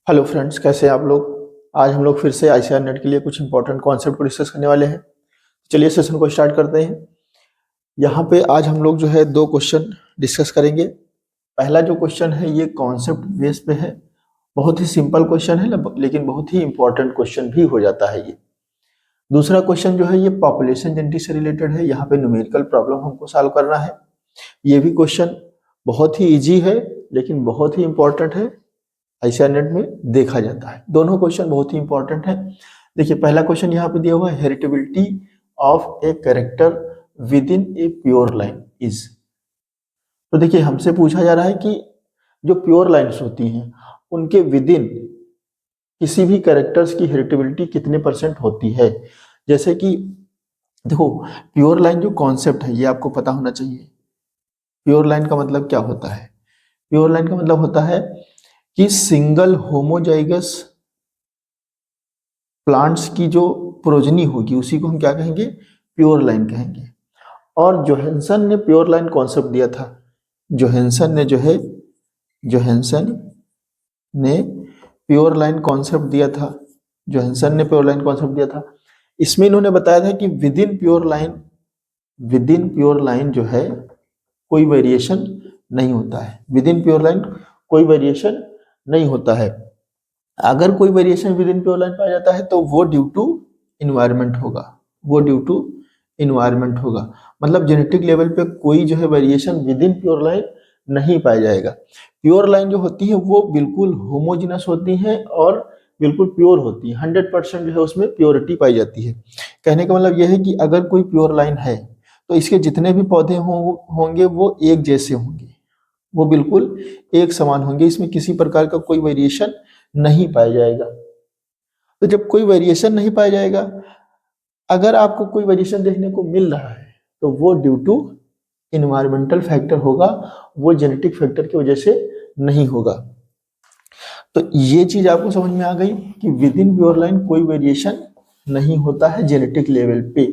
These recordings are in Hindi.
हेलो फ्रेंड्स, कैसे हैं आप लोग। आज हम लोग फिर से आईसीआर नेट के लिए कुछ इंपॉर्टेंट कॉन्सेप्ट को डिस्कस करने वाले हैं। चलिए सेशन को स्टार्ट करते हैं। यहाँ पे आज हम लोग जो है दो क्वेश्चन डिस्कस करेंगे। पहला जो क्वेश्चन है ये कॉन्सेप्ट बेस पे है। बहुत ही सिंपल क्वेश्चन है लेकिन बहुत ही इंपॉर्टेंट क्वेश्चन भी हो जाता है ये। दूसरा क्वेश्चन जो है ये पॉपुलेशन जेनेटिक्स से रिलेटेड है। यहाँ पे न्यूमेरिकल प्रॉब्लम हमको सॉल्व करना है। ये भी क्वेश्चन बहुत ही ईजी है लेकिन बहुत ही इंपॉर्टेंट है। आईसीआर नेट में देखा जाता है। दोनों क्वेश्चन बहुत ही इंपॉर्टेंट है। देखिए पहला क्वेश्चन यहाँ पे दिया हुआ है, heritability of a character with in a pure line is. तो देखिए हमसे पूछा जा रहा है कि जो प्योर लाइन्स होती हैं उनके विद इन किसी भी कैरेक्टर्स की हेरिटेबिलिटी कितने % होती है। जैसे कि देखो, प्योर लाइन जो कॉन्सेप्ट है ये आपको पता होना चाहिए। प्योर लाइन का मतलब क्या होता है? प्योर लाइन का मतलब होता है कि सिंगल होमोजाइगस प्लांट्स की जो प्रोजनी होगी उसी को हम क्या कहेंगे? प्योर लाइन कहेंगे। और जोहानसन ने प्योर लाइन कॉन्सेप्ट दिया था। जोहानसन ने प्योर लाइन कॉन्सेप्ट दिया था। जोहानसन ने प्योर लाइन कॉन्सेप्ट दिया था। इसमें इन्होंने बताया था कि विद इन प्योर लाइन जो है कोई वेरिएशन नहीं होता है। विद इन प्योर लाइन कोई वेरिएशन नहीं होता है। अगर कोई variation with in pure line पाया जाता है तो वो ड्यू टू इन्वायरमेंट होगा। मतलब जेनेटिक लेवल पे कोई जो है variation with in pure line नहीं पाया जाएगा। प्योर लाइन जो होती है वो बिल्कुल होमोजिनस होती है और बिल्कुल प्योर होती है। 100% जो है उसमें प्योरिटी पाई जाती है। कहने का मतलब यह है कि अगर कोई प्योर लाइन है तो इसके जितने भी पौधे होंगे वो एक जैसे होंगे, वो बिल्कुल एक समान होंगे। इसमें किसी प्रकार का कोई वेरिएशन नहीं पाया जाएगा। तो जब कोई वेरिएशन नहीं पाया जाएगा, अगर आपको कोई वेरिएशन देखने को मिल रहा है तो वो ड्यू टू इन्वायरमेंटल फैक्टर होगा, वो जेनेटिक फैक्टर की वजह से नहीं होगा। तो ये चीज आपको समझ में आ गई कि विद इन प्योर लाइन कोई वेरिएशन नहीं होता है जेनेटिक लेवल पे।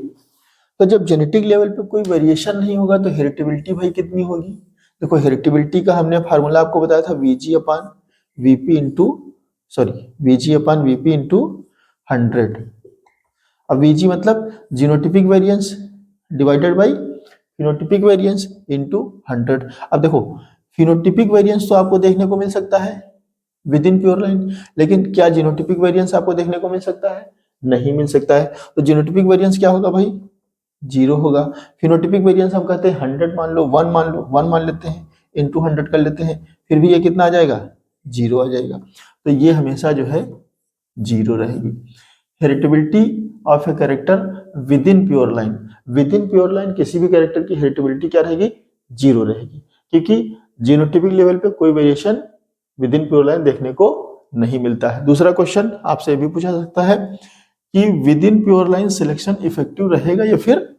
तो जब जेनेटिक लेवल पे कोई वेरिएशन नहीं होगा तो हेरिटेबिलिटी भाई कितनी होगी? देखो हेरिटेबिलिटी का हमने फार्मूला आपको बताया था, VG अपान VP इंटू 100। अब VG मतलब genotypic variance divided by phenotypic variance into 100। अब देखो फिनोटिपिक वेरिएंस तो आपको देखने को मिल सकता है विद इन प्योर लाइन, लेकिन क्या जीनोटिपिक वेरिएंस आपको देखने को मिल सकता है? नहीं मिल सकता है। तो जीनोटिपिक वेरिएंस क्या होगा भाई? 0 होगा। फिनोटिपिक वेरिएंस हम कहते हैं 100 मान लो, 1 मान लेते हैं, इंटू 100 कर लेते हैं, फिर भी ये कितना आ जाएगा? 0 आ जाएगा। तो ये हमेशा जो है 0 रहेगी। Heritability of a character with in pure line, with in pure line किसी भी कैरेक्टर की हेरिटेबिलिटी क्या रहेगी? 0 रहेगी, क्योंकि जीनोटिपिक लेवल पे कोई variation with in pure line देखने को नहीं मिलता है। दूसरा क्वेश्चन आपसे भी पूछा सकता है कि with in pure line selection effective रहेगा या फिर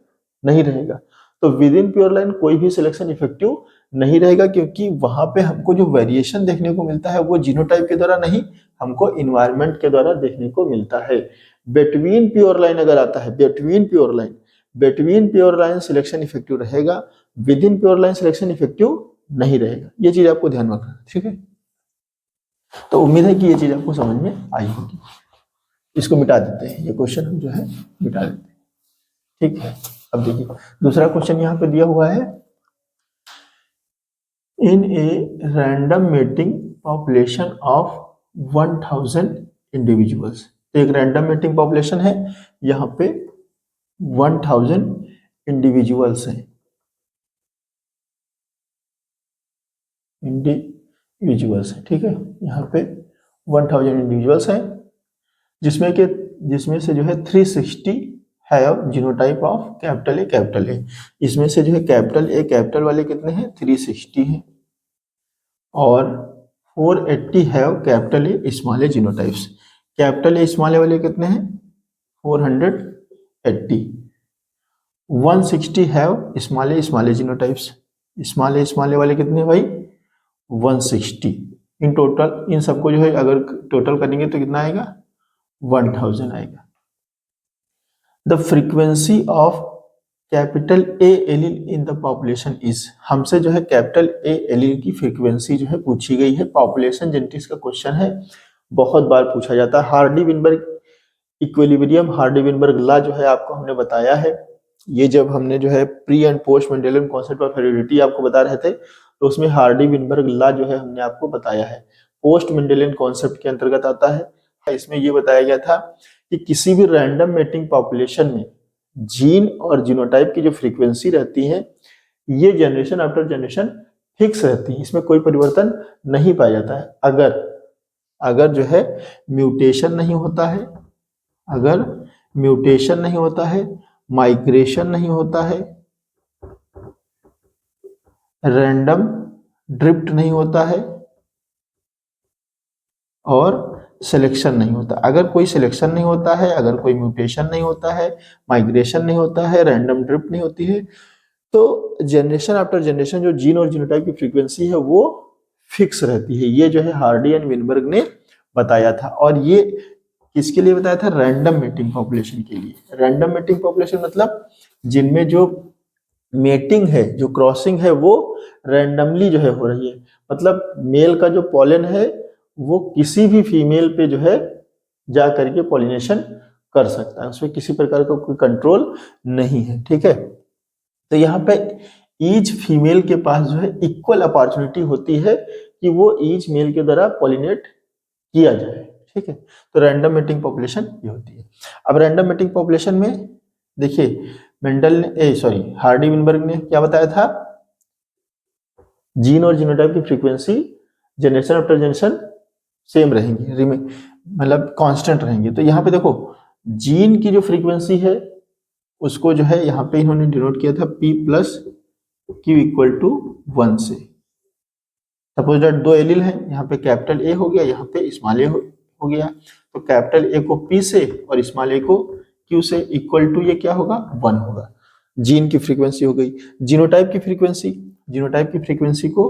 नहीं रहेगा। तो विद इन प्योर लाइन कोई भी सिलेक्शन इफेक्टिव नहीं रहेगा, क्योंकि वहां पे हमको जो वेरिएशन देखने को मिलता है वो जीनोटाइप के द्वारा नहीं, हमको इन्वायरमेंट के द्वारा देखने को मिलता है। बिटवीन प्योर लाइन अगर आता है, between pure line selection effective रहेगा, within pure line selection effective नहीं रहेगा। ये चीज आपको ध्यान में रखना है, ठीक है। तो उम्मीद है कि ये चीज आपको समझ में आई होगी। इसको मिटा देते हैं, ये क्वेश्चन हम जो है मिटा देते हैं, ठीक है। अब देखिए दूसरा क्वेश्चन यहाँ पे दिया हुआ है, in a random mating population of 1000 individuals. तो एक रैंडम मेटिंग पॉपुलेशन है, यहाँ पे 1000 इंडिविजुअल्स हैं, ठीक है। यहाँ पे 1000 इंडिविजुअल्स हैं, जिसमें से जो है 360 have genotype of capital A. इसमें से जो है कैपिटल वाले कितने हैं? 360 हैं। और 480 have capital A small A genotypes. Capital A small A वाले कितने हैं? 480। 160 have small A genotypes. Small A वाले कितने हैं भाई? 160। इन टोटल इन सबको जो है अगर टोटल करेंगे तो कितना आएगा? 1000 आएगा। The frequency of capital A allele in the population is. हमसे जो है कैपिटल ए एलील की फ्रीक्वेंसी जो है पूछी गई है, पॉपुलेशन जेनेटिक्स का क्वेश्चन है। बहुत बार पूछा जाता है। Hardy Weinberg equilibrium, Hardy Weinberg law जो है आपको हमने बताया है। ये जब हमने जो है pre and post Mendelian concept of heredity आपको बता रहे थे, तो उसमें हार्डी विनबर्ग लॉ जो है हमने आपको बताया है, पोस्ट मेंडेलियन कॉन्सेप्ट के अंतर्गत आता है। इसमें ये बताया गया था कि किसी भी रैंडम मेटिंग पॉपुलेशन में जीन और जीनोटाइप की जो फ्रीक्वेंसी रहती है, ये जनरेशन आफ्टर जनरेशन फिक्स रहती है, इसमें कोई परिवर्तन नहीं पाया जाता है। अगर जो है म्यूटेशन नहीं होता है, अगर म्यूटेशन नहीं होता है, माइग्रेशन नहीं होता है, रैंडम ड्रिफ्ट नहीं होता है और सिलेक्शन नहीं होता। अगर कोई सिलेक्शन नहीं होता है, अगर कोई म्यूटेशन नहीं होता है, माइग्रेशन नहीं होता है, रैंडम ड्रिफ्ट नहीं होती है, तो जनरेशन आफ्टर जनरेशन जो जीन और जीनोटाइप की फ्रीक्वेंसी है वो फिक्स रहती है। ये जो है हार्डी एंड विनबर्ग ने बताया था, और ये किसके लिए बताया था? रैंडम मेटिंग पॉपुलेशन के लिए। रैंडम मेटिंग पॉपुलेशन मतलब जिनमें जो मेटिंग है, जो क्रॉसिंग है, वो रैंडमली जो है हो रही है। मतलब मेल का जो पॉलन है वो किसी भी फीमेल पे जो है जा करके पॉलिनेशन कर सकता है, उसमें किसी प्रकार का कोई कंट्रोल नहीं है। ठीक है, तो यहाँ पे ईच फीमेल के पास जो है इक्वल अपॉर्चुनिटी होती है कि वो ईच मेल के द्वारा पॉलिनेट किया जाए। ठीक है, तो रैंडम मेटिंग पॉपुलेशन ये होती है। अब रैंडम मेटिंग पॉपुलेशन में देखिए मेंडल ने हार्डी विनबर्ग ने क्या बताया था? जीन और जीनोटाइप की frequency generation after generation same रहेंगी, मतलब कांस्टेंट रहेंगी। तो यहाँ पे देखो जीन की जो फ्रीक्वेंसी है उसको जो है यहाँ पे इन्होंने डिनोट किया था P plus Q equal to 1 से। सपोज दैट दो एलिल हैं, यहाँ पे कैपिटल ए हो गया, यहाँ पे स्मॉल ए हो गया, तो कैपिटल ए को P से और स्मॉल ए को Q से इक्वल टू ये क्या होगा? 1 होगा। जीन की फ्रीक्वेंसी हो गई। जीनोटाइप की फ्रीक्वेंसी को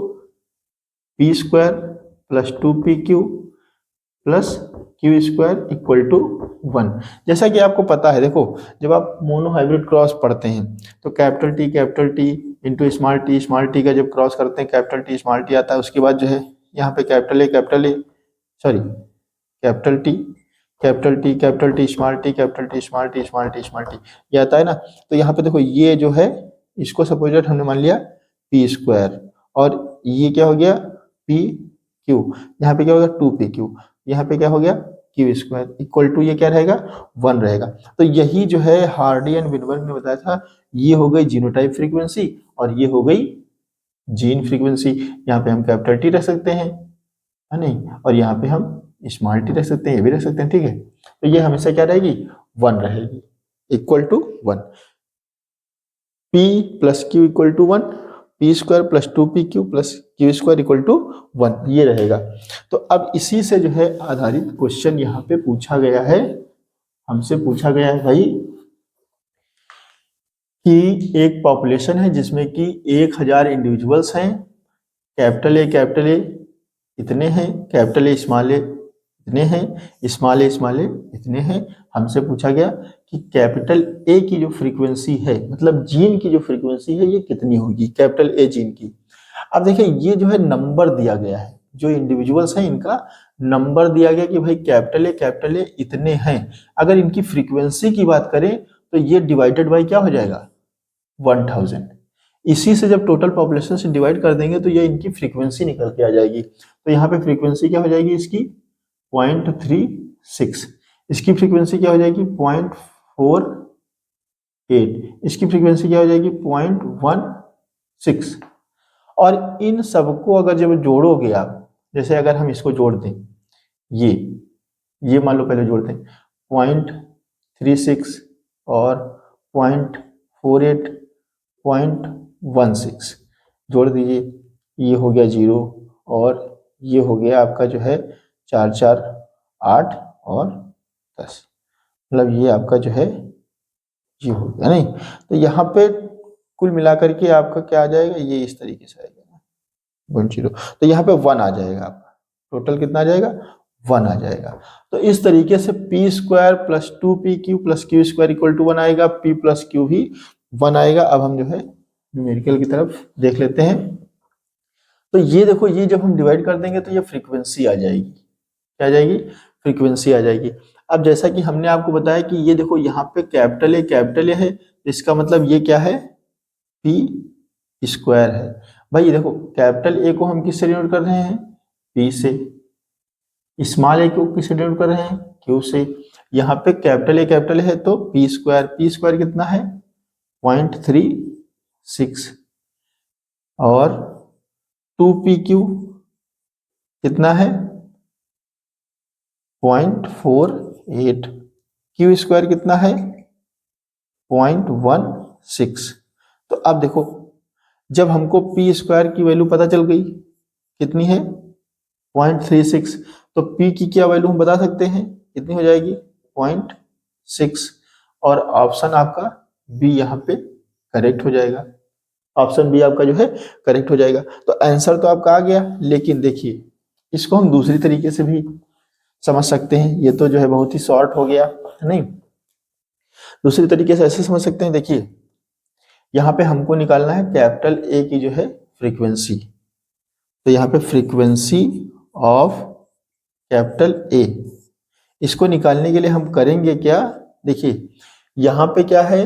P square plus 2PQ plus Q square equal to 1। जैसा कि आपको पता है, देखो जब आप मोनो हाइब्रिड क्रॉस पढ़ते हैं तो capital T into small T का जब क्रॉस करते हैं कैपिटल टी स्मॉल टी आता है। उसके बाद जो है यहाँ पे कैपिटल टी स्मॉल टी ये आता है ना। तो यहाँ पे देखो ये जो है इसको सपोज दैट हमने मान लिया P स्क्वायर, और ये क्या हो गया? P Q, यहाँ पे क्या होगा? 2PQ, यहाँ पे क्या हो गया? Q स्क्वायर इक्वल टू ये क्या रहेगा? 1 रहेगा। तो यही जो है हार्डी एंड विनबर्ग ने बताया था, ये हो गई जीनोटाइप फ्रीक्वेंसी और ये हो गई जीन फ्रीक्वेंसी। यहाँ पे हम कैपिटल टी रख सकते हैं, है नहीं, और यहाँ पे हम स्मॉल टी रख सकते हैं, ये भी रख सकते हैं। ठीक है, तो ये हमेशा क्या रहेगी? 1 रहेगी, equal to 1। P plus Q equal to 1, P square plus 2PQ plus Q square equal to 1, ये रहेगा। तो अब इसी से जो है आधारित क्वेश्चन यहाँ पे पूछा गया है, हमसे पूछा गया है भाई कि एक पॉपुलेशन है जिसमें कि 1000 इंडिविजुअल्स हैं, कैपिटल ए इतने हैं, कैपिटल ए इतने हैं, स्मॉल ए इतने हैं। हमसे पूछा गया कि कैपिटल ए की जो फ्रीक्वेंसी है, मतलब जीन की जो फ्रीक्वेंसी है, ये कितनी होगी कैपिटल ए जीन की। अब देखिए ये जो है नंबर दिया गया है, जो इंडिविजुअल्स हैं इनका नंबर दिया गया कि भाई कैपिटल ए इतने हैं। अगर इनकी फ्रीक्वेंसी की बात करें तो ये डिवाइडेड बाई क्या हो जाएगा? 1000। इसी से जब टोटल पॉपुलेशन से डिवाइड कर देंगे तो ये इनकी फ्रीक्वेंसी निकल के आ जाएगी। तो यहाँ पे फ्रीक्वेंसी क्या हो जाएगी इसकी? 0.36। इसकी फ्रीक्वेंसी क्या हो जाएगी? 0.48। इसकी फ्रीक्वेंसी क्या हो जाएगी? 0.16। और इन सबको अगर जब जोड़ोगे आप, जैसे अगर हम इसको जोड़ दें, ये मान लो पहले जोड़ दें 0.36 और 0.48 0.16 जोड़ दीजिए, ये हो गया 0 और ये हो गया आपका जो है 4 4 8 और 10, मतलब ये आपका जो है ये हो गया नहीं। तो यहाँ पे कुल मिलाकर के आपका क्या आ जाएगा? ये इस तरीके से आएगा 0, तो यहाँ पे 1 आ जाएगा आपका। टोटल कितना आ जाएगा? 1 आ जाएगा। तो इस तरीके से P square plus 2PQ plus Q square equal to 1 आएगा, P प्लस Q भी 1 आएगा। अब हम जो है न्यूमेरिकल की तरफ देख लेते हैं। तो ये देखो, ये जब हम डिवाइड कर देंगे तो ये फ्रीक्वेंसी आ जाएगी, क्या आ जाएगी, फ्रीक्वेंसी आ जाएगी। अब जैसा कि हमने आपको बताया कि ये देखो यहाँ पे कैपिटल ए है, तो इसका मतलब ये क्या है, पी स्क्वायर है। भाई ये देखो कैपिटल ए को हम किससे डिनोट कर रहे हैं, पी से, स्मॉल ए को किससे डिनोट कर रहे हैं, क्यू से। यहाँ पे कैपिटल है तो पी स्क्वायर कितना है, 0.36, और 2pq कितना है, 0.48, क्यू स्क्वायर कितना है, 0.16। तो अब देखो जब हमको पी स्क्वायर की वैल्यू पता चल गई कितनी है, 0.36, तो पी की क्या वैल्यू हम बता सकते हैं, कितनी हो जाएगी, 0.6, और ऑप्शन आपका बी यहाँ पे करेक्ट हो जाएगा। ऑप्शन बी आपका जो है करेक्ट हो जाएगा। तो आंसर तो आपका आ गया, लेकिन देखिए इसको हम दूसरी तरीके से भी समझ सकते हैं। ये तो जो है बहुत ही शॉर्ट हो गया, नहीं, दूसरी तरीके से ऐसे समझ सकते हैं। देखिए यहाँ पे हमको निकालना है कैपिटल ए की जो है फ्रीक्वेंसी, तो यहाँ पे फ्रीक्वेंसी ऑफ कैपिटल ए, इसको निकालने के लिए हम करेंगे क्या, देखिए यहाँ पे क्या है,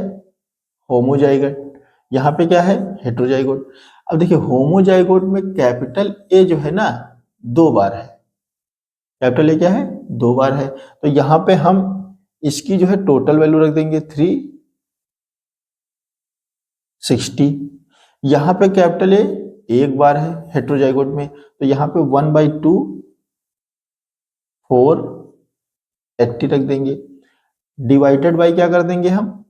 होमोजाइगोट, यहाँ पे क्या है, हेटेरोजाइगोट। अब देखिए होमोजाइगोट में कैपिटल ए जो है ना 2 बार है, कैपिटल ए क्या है, 2 बार है, तो यहाँ पे हम इसकी जो है टोटल वैल्यू रख देंगे 360। यहाँ पे कैपिटल ए 1 बार है हेटेरोजाइगोट में, तो यहाँ पे 1/2 480 रख देंगे, डिवाइडेड बाई क्या कर देंगे हम,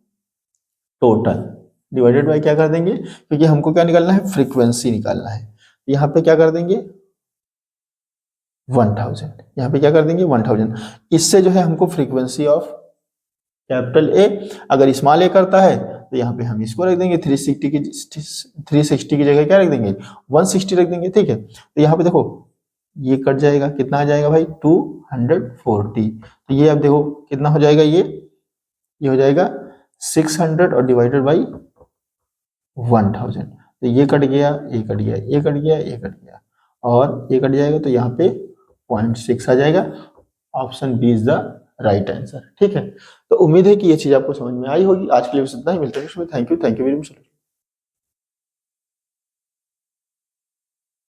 टोटल, डिवाइडेड बाई क्या कर देंगे, क्योंकि हमको क्या निकालना है, फ्रीक्वेंसी निकालना है। यहाँ पे क्या कर देंगे 1000, यहाँ पे क्या कर देंगे 1000। इससे जो है हमको फ्रीक्वेंसी ऑफ कैपिटल ए, अगर स्मॉल ए करता है तो यहाँ पे हम इसको रख देंगे 360 की जगह क्या रख देंगे, 160 रख देंगे, ठीक है। तो यहाँ पे देखो ये कट जाएगा, कितना आ जाएगा भाई, 240। तो ये अब देखो कितना हो जाएगा, ये हो जाएगा 600 और डिवाइडेड बाई 1000। तो ये कट गया, ये कट गया, ये कट गया, ये कट गया, और ये कट जाएगा, तो यहाँ पे 0.6 आ जाएगा। Option B is the right answer, ठीक है। तो उम्मीद है कि ये चीज आपको समझ में आई होगी। आज के लिए बस इतना ही, मिलते हैं, थैंक यू वेरी मच।